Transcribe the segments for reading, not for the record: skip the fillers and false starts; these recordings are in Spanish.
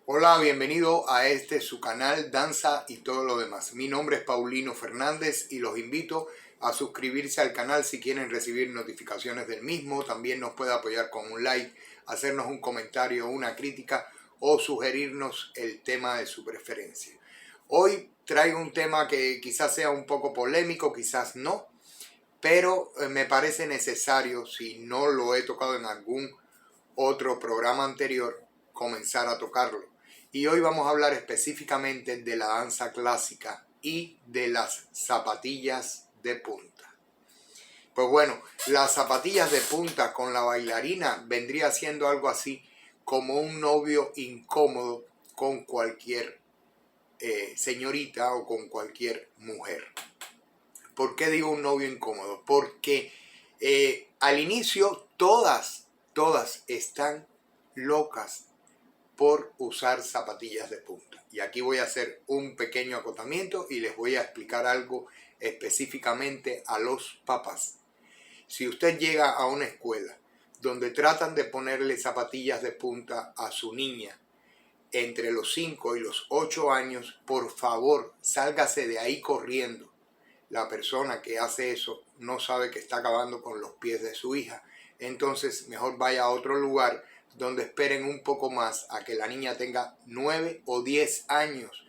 Hola, bienvenido a su canal Danza y todo lo demás. Mi nombre es Paulino Fernández y los invito a suscribirse al canal si quieren recibir notificaciones del mismo. También nos puede apoyar con un like, hacernos un comentario, una crítica o sugerirnos el tema de su preferencia. Hoy traigo un tema que quizás sea un poco polémico, quizás no, pero me parece necesario, si no lo he tocado en algún otro programa anterior, comenzar a tocarlo. Y hoy vamos a hablar específicamente de la danza clásica y de las zapatillas de punta. Pues bueno, las zapatillas de punta con la bailarina vendría siendo algo así como un novio incómodo con cualquier señorita o con cualquier mujer. ¿Por qué digo un novio incómodo? Porque al inicio todas están locas por usar zapatillas de punta. Y aquí voy a hacer un pequeño acotamiento y les voy a explicar algo específicamente a los papás. Si usted llega a una escuela donde tratan de ponerle zapatillas de punta a su niña entre los 5 y los 8 años, por favor, sálgase de ahí corriendo. La persona que hace eso no sabe que está acabando con los pies de su hija. Entonces, mejor vaya a otro lugar donde esperen un poco más a que la niña tenga 9 o 10 años,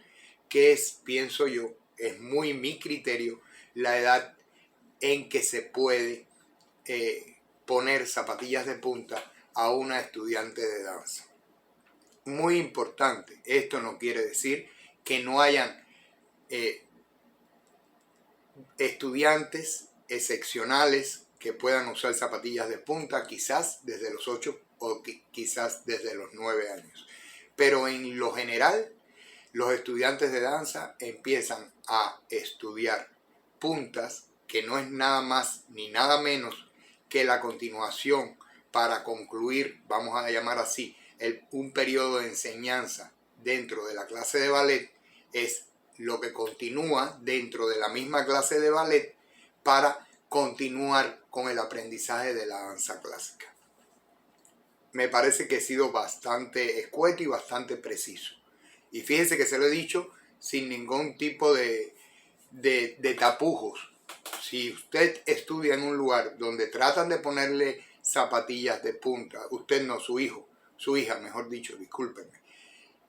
que es, pienso yo, es muy mi criterio, la edad en que se puede poner zapatillas de punta a una estudiante de danza. Muy importante, esto no quiere decir que no hayan estudiantes excepcionales que puedan usar zapatillas de punta, quizás desde los 8 o quizás desde los 9 años. Pero en lo general, los estudiantes de danza empiezan a estudiar puntas, que no es nada más ni nada menos que la continuación para concluir, vamos a llamar así, un periodo de enseñanza dentro de la clase de ballet. Es lo que continúa dentro de la misma clase de ballet para continuar con el aprendizaje de la danza clásica. Me parece que he sido bastante escueto y bastante preciso. Y fíjense que se lo he dicho sin ningún tipo de tapujos. Si usted estudia en un lugar donde tratan de ponerle zapatillas de punta, usted no, su hijo, su hija, mejor dicho, discúlpenme,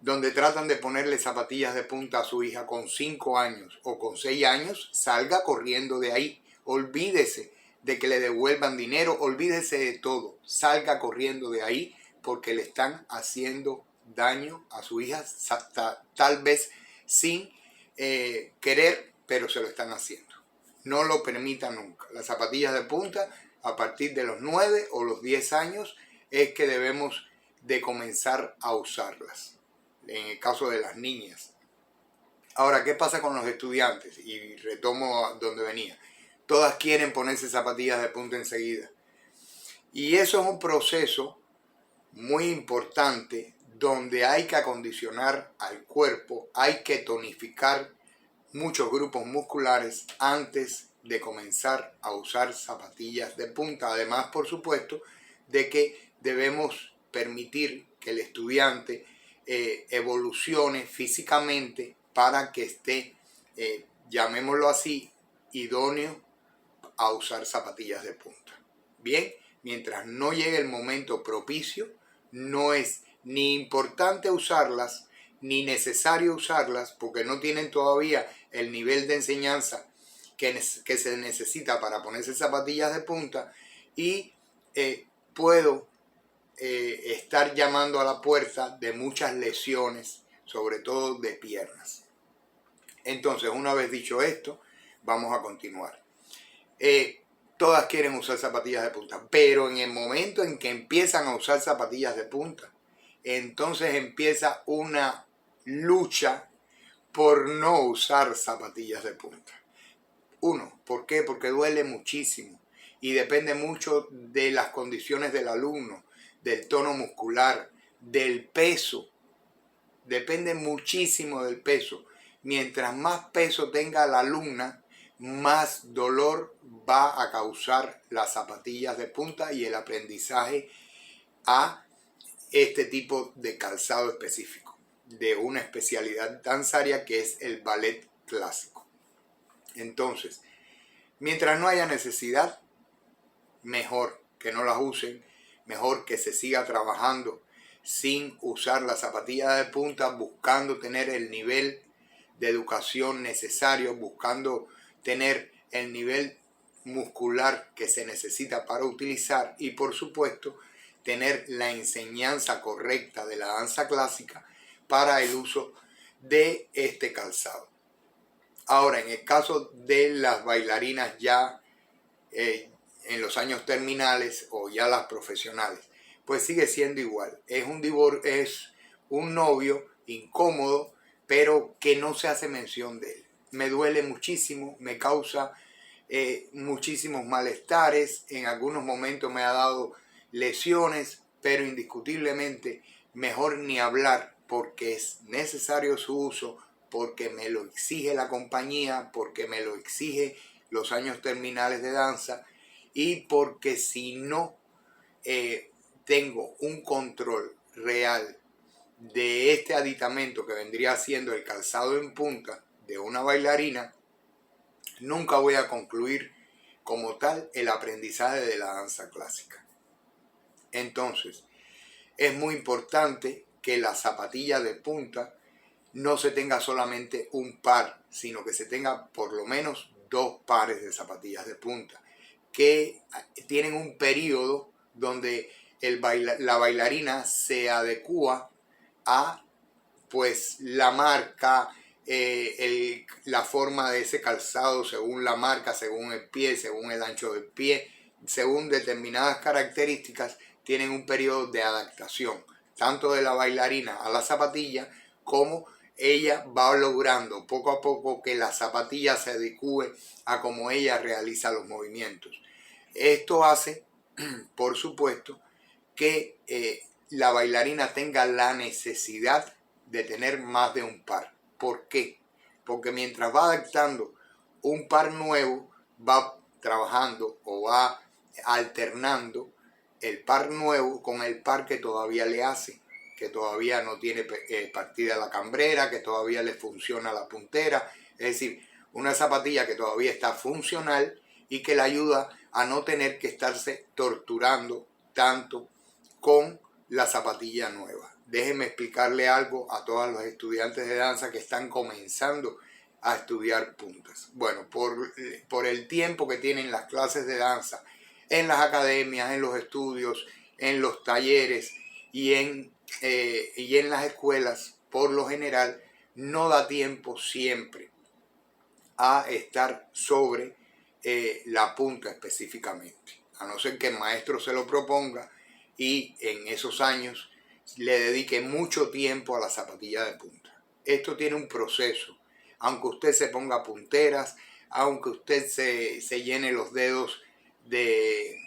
donde tratan de ponerle zapatillas de punta a su hija con 5 años o con 6 años, salga corriendo de ahí. Olvídese de que le devuelvan dinero, olvídese de todo. Salga corriendo de ahí porque le están haciendo daño a su hija, tal vez sin querer, pero se lo están haciendo. No lo permita nunca. Las zapatillas de punta, a partir de los 9 o los 10 años, es que debemos de comenzar a usarlas. En el caso de las niñas. Ahora, ¿qué pasa con los estudiantes? Y retomo donde venía. Todas quieren ponerse zapatillas de punta enseguida. Y eso es un proceso muy importante donde hay que acondicionar al cuerpo, hay que tonificar muchos grupos musculares antes de comenzar a usar zapatillas de punta. Además, por supuesto, de que debemos permitir que el estudiante evolucione físicamente para que esté, llamémoslo así, idóneo a usar zapatillas de punta. Bien, mientras no llegue el momento propicio, no es ni importante usarlas, ni necesario usarlas, porque no tienen todavía el nivel de enseñanza que se necesita para ponerse zapatillas de punta, y puedo estar llamando a la puerta de muchas lesiones, sobre todo de piernas. Entonces, una vez dicho esto, vamos a continuar. Todas quieren usar zapatillas de punta, pero en el momento en que empiezan a usar zapatillas de punta, entonces empieza una lucha por no usar zapatillas de punta. Uno, ¿por qué? Porque duele muchísimo y depende mucho de las condiciones del alumno, del tono muscular, del peso. Depende muchísimo del peso. Mientras más peso tenga la alumna, más dolor va a causar las zapatillas de punta y el aprendizaje a este tipo de calzado específico. de una especialidad danzaria que es el ballet clásico. Entonces, mientras no haya necesidad, mejor que no las usen, mejor que se siga trabajando sin usar la zapatilla de punta, buscando tener el nivel de educación necesario, buscando tener el nivel muscular que se necesita para utilizar y por supuesto tener la enseñanza correcta de la danza clásica para el uso de este calzado. Ahora, en el caso de las bailarinas ya en los años terminales o ya las profesionales, pues sigue siendo igual. Es un novio incómodo, pero que no se hace mención de él. Me duele muchísimo, me causa muchísimos malestares, en algunos momentos me ha dado lesiones, pero indiscutiblemente mejor ni hablar porque es necesario su uso, porque me lo exige la compañía, porque me lo exige los años terminales de danza y porque si no tengo un control real de este aditamento que vendría siendo el calzado en punta de una bailarina, nunca voy a concluir como tal el aprendizaje de la danza clásica. Entonces, es muy importante que la zapatilla de punta no se tenga solamente un par, sino que se tenga por lo menos 2 pares de zapatillas de punta, que tienen un periodo donde la bailarina se adecúa a pues la marca, la forma de ese calzado según la marca, según el pie, según el ancho del pie, según determinadas características, tienen un periodo de adaptación, tanto de la bailarina a la zapatilla, como ella va logrando poco a poco que la zapatilla se adecue a cómo ella realiza los movimientos. Esto hace, por supuesto, que la bailarina tenga la necesidad de tener más de un par. ¿Por qué? Porque mientras va adaptando un par nuevo, va trabajando o va alternando el par nuevo con el par que todavía le hace, que todavía no tiene partida la cambrera, que todavía le funciona la puntera. Es decir, una zapatilla que todavía está funcional y que la ayuda a no tener que estarse torturando tanto con la zapatilla nueva. Déjenme explicarle algo a todos los estudiantes de danza que están comenzando a estudiar puntas. Bueno, por el tiempo que tienen las clases de danza en las academias, en los estudios, en los talleres y en las escuelas, por lo general, no da tiempo siempre a estar sobre la punta específicamente, a no ser que el maestro se lo proponga y en esos años le dedique mucho tiempo a la zapatilla de punta. Esto tiene un proceso, aunque usted se ponga punteras, aunque usted se llene los dedos de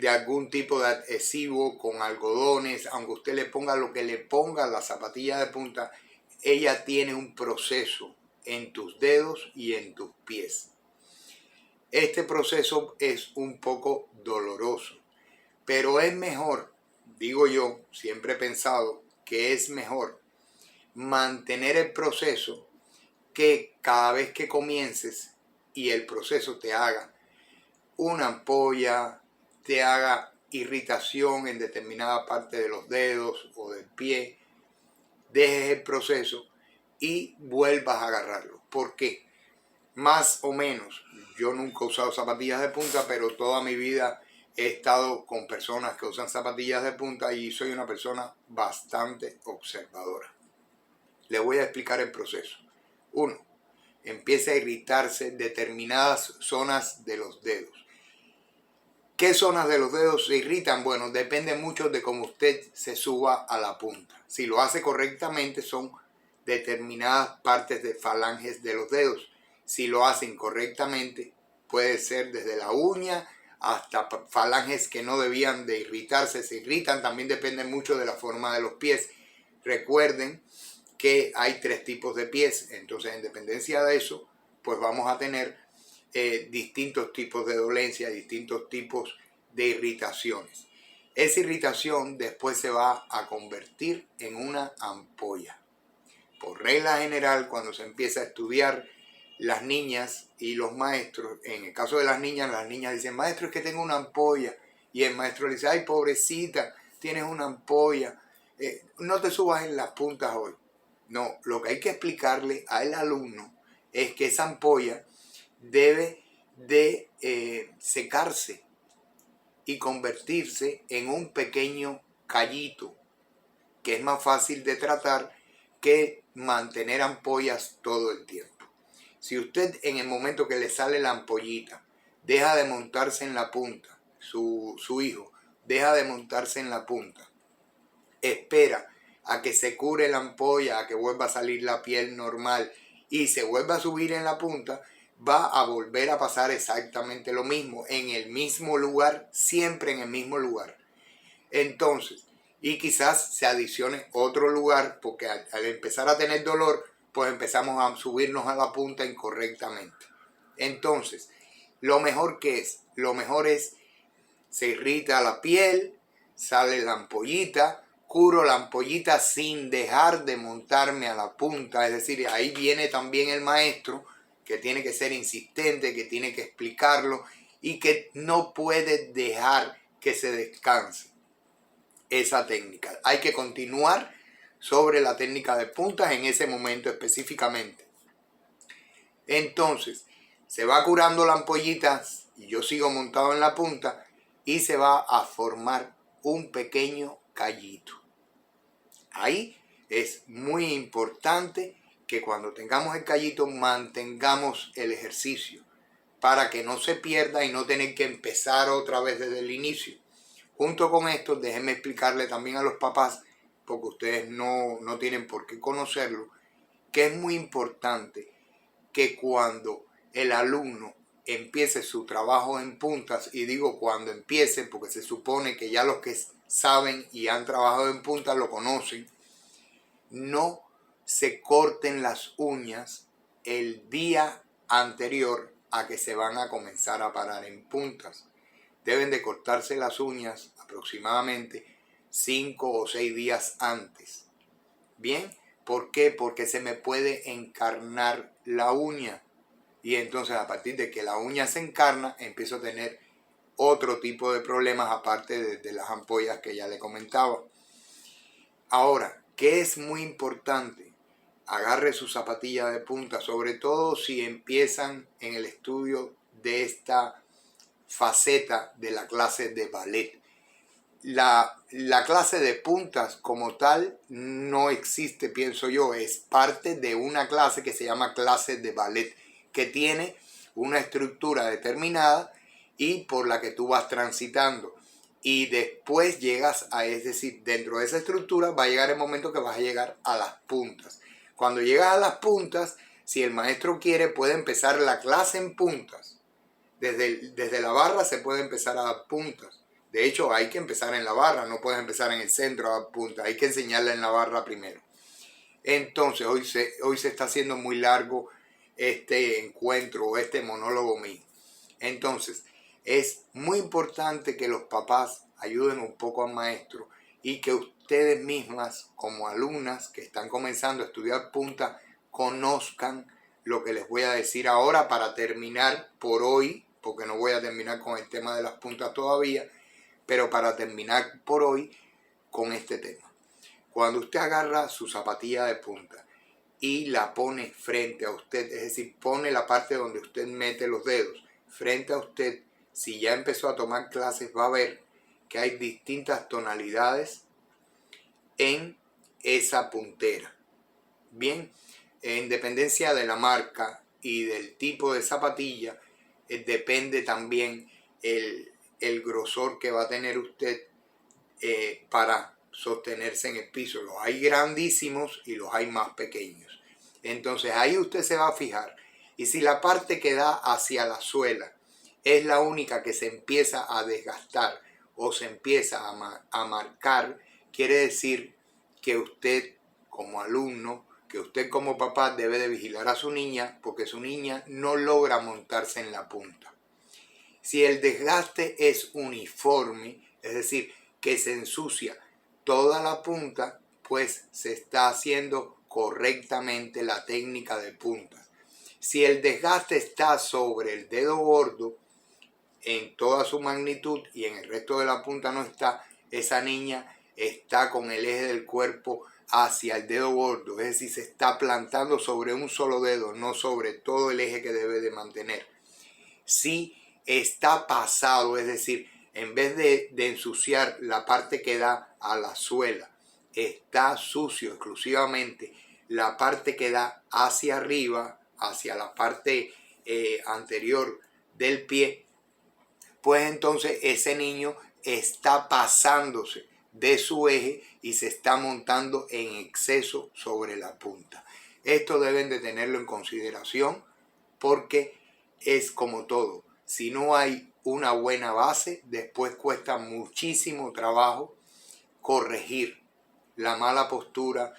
algún tipo de adhesivo con algodones, aunque usted le ponga lo que le ponga la zapatilla de punta, ella tiene un proceso en tus dedos y en tus pies. Este proceso es un poco doloroso, pero es mejor, digo yo, siempre he pensado que es mejor mantener el proceso que cada vez que comiences y el proceso te haga una ampolla, te haga irritación en determinada parte de los dedos o del pie, dejes el proceso y vuelvas a agarrarlo. ¿Por qué? Más o menos, yo nunca he usado zapatillas de punta, pero toda mi vida he estado con personas que usan zapatillas de punta y soy una persona bastante observadora. Les voy a explicar el proceso. 1. Empieza a irritarse determinadas zonas de los dedos. ¿Qué zonas de los dedos se irritan? Bueno, depende mucho de cómo usted se suba a la punta. Si lo hace correctamente, son determinadas partes de falanges de los dedos. Si lo hace incorrectamente, puede ser desde la uña hasta falanges que no debían de irritarse, se irritan. También depende mucho de la forma de los pies. Recuerden que hay 3 tipos de pies, entonces en dependencia de eso, pues vamos a tener distintos tipos de dolencia, distintos tipos de irritaciones. esa irritación después se va a convertir en una ampolla. Por regla general, cuando se empieza a estudiar, las niñas y los maestros, en el caso de las niñas dicen, maestro, es que tengo una ampolla. Y el maestro le dice, ay, pobrecita, tienes una ampolla, no te subas en las puntas hoy. No, lo que hay que explicarle al alumno es que esa ampolla debe de secarse y convertirse en un pequeño callito, que es más fácil de tratar que mantener ampollas todo el tiempo. Si usted en el momento que le sale la ampollita deja de montarse en la punta, su hijo deja de montarse en la punta, espera a que se cure la ampolla, a que vuelva a salir la piel normal y se vuelva a subir en la punta, va a volver a pasar exactamente lo mismo, en el mismo lugar, siempre en el mismo lugar. Entonces, y quizás se adicione otro lugar, porque al empezar a tener dolor, pues empezamos a subirnos a la punta incorrectamente. Entonces, lo mejor es, se irrita la piel, sale la ampollita, curo la ampollita sin dejar de montarme a la punta, es decir, ahí viene también el maestro, que tiene que ser insistente, que tiene que explicarlo y que no puede dejar que se descanse esa técnica. Hay que continuar sobre la técnica de puntas en ese momento específicamente. Entonces, se va curando la ampollita y yo sigo montado en la punta y se va a formar un pequeño callito. Ahí es muy importante que cuando tengamos el callito mantengamos el ejercicio para que no se pierda y no tener que empezar otra vez desde el inicio. Junto con esto, déjenme explicarle también a los papás, porque ustedes no tienen por qué conocerlo, que es muy importante que cuando el alumno empiece su trabajo en puntas, y digo cuando empiece porque se supone que ya los que saben y han trabajado en puntas lo conocen, no se corten las uñas el día anterior a que se van a comenzar a parar en puntas. Deben de cortarse las uñas aproximadamente 5 o 6 días antes. ¿Bien? ¿Por qué? Porque se me puede encarnar la uña. Y entonces a partir de que la uña se encarna, empiezo a tener otro tipo de problemas aparte de las ampollas que ya le comentaba. Ahora, ¿qué es muy importante? Agarre su zapatilla de punta, sobre todo si empiezan en el estudio de esta faceta de la clase de ballet. La clase de puntas como tal no existe, pienso yo, es parte de una clase que se llama clase de ballet, que tiene una estructura determinada y por la que tú vas transitando. Y después llegas es decir, dentro de esa estructura va a llegar el momento que vas a llegar a las puntas. Cuando llegas a las puntas, si el maestro quiere, puede empezar la clase en puntas. Desde la barra se puede empezar a dar puntas. De hecho, hay que empezar en la barra, no puedes empezar en el centro a dar puntas, hay que enseñarla en la barra primero. Entonces, hoy se está haciendo muy largo este encuentro o este monólogo mío. Entonces, es muy importante que los papás ayuden un poco al maestro y que ustedes mismas, como alumnas que están comenzando a estudiar punta, conozcan lo que les voy a decir ahora para terminar por hoy, porque no voy a terminar con el tema de las puntas todavía, pero para terminar por hoy con este tema. Cuando usted agarra su zapatilla de punta y la pone frente a usted, es decir, pone la parte donde usted mete los dedos frente a usted, si ya empezó a tomar clases va a ver que hay distintas tonalidades en esa puntera. Bien, en dependencia de la marca y del tipo de zapatilla, depende también el grosor que va a tener usted para sostenerse en el piso. Los hay grandísimos y los hay más pequeños. Entonces ahí usted se va a fijar. Y si la parte que da hacia la suela es la única que se empieza a desgastar o se empieza a marcar, quiere decir que usted como alumno, que usted como papá debe de vigilar a su niña porque su niña no logra montarse en la punta. Si el desgaste es uniforme, es decir, que se ensucia toda la punta, pues se está haciendo correctamente la técnica de puntas. Si el desgaste está sobre el dedo gordo en toda su magnitud y en el resto de la punta no está, esa niña está con el eje del cuerpo hacia el dedo gordo, es decir, se está plantando sobre un solo dedo, no sobre todo el eje que debe de mantener. Si está pasado, es decir, en vez de ensuciar la parte que da a la suela, está sucio exclusivamente la parte que da hacia arriba, hacia la parte anterior del pie, pues entonces ese niño está pasándose de su eje y se está montando en exceso sobre la punta. Esto deben de tenerlo en consideración porque es como todo. Si no hay una buena base, después cuesta muchísimo trabajo corregir la mala postura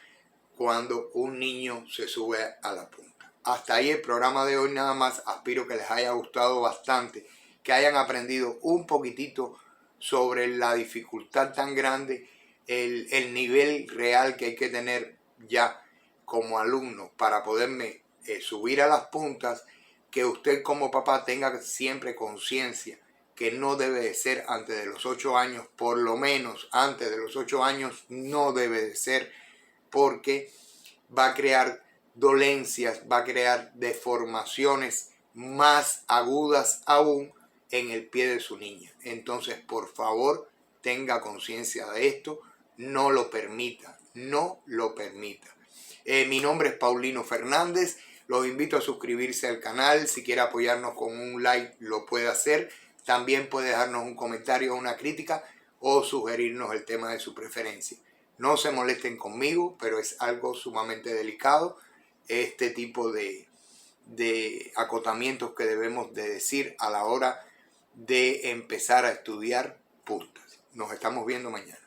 cuando un niño se sube a la punta. Hasta ahí el programa de hoy nada más. Aspiro que les haya gustado bastante, que hayan aprendido un poquitito sobre la dificultad tan grande, el nivel real que hay que tener ya como alumno para poderme subir a las puntas, que usted como papá tenga siempre conciencia que no debe de ser antes de los 8 años, por lo menos antes de los 8 años no debe de ser, porque va a crear dolencias, va a crear deformaciones más agudas aún en el pie de su niña. Entonces, por favor, tenga conciencia de esto, no lo permita, no lo permita. Mi nombre es Paulino Fernández, los invito a suscribirse al canal, si quiere apoyarnos con un like lo puede hacer, también puede dejarnos un comentario o una crítica o sugerirnos el tema de su preferencia. No se molesten conmigo, pero es algo sumamente delicado este tipo de acotamientos que debemos de decir a la hora de empezar a estudiar puntas. Nos estamos viendo mañana.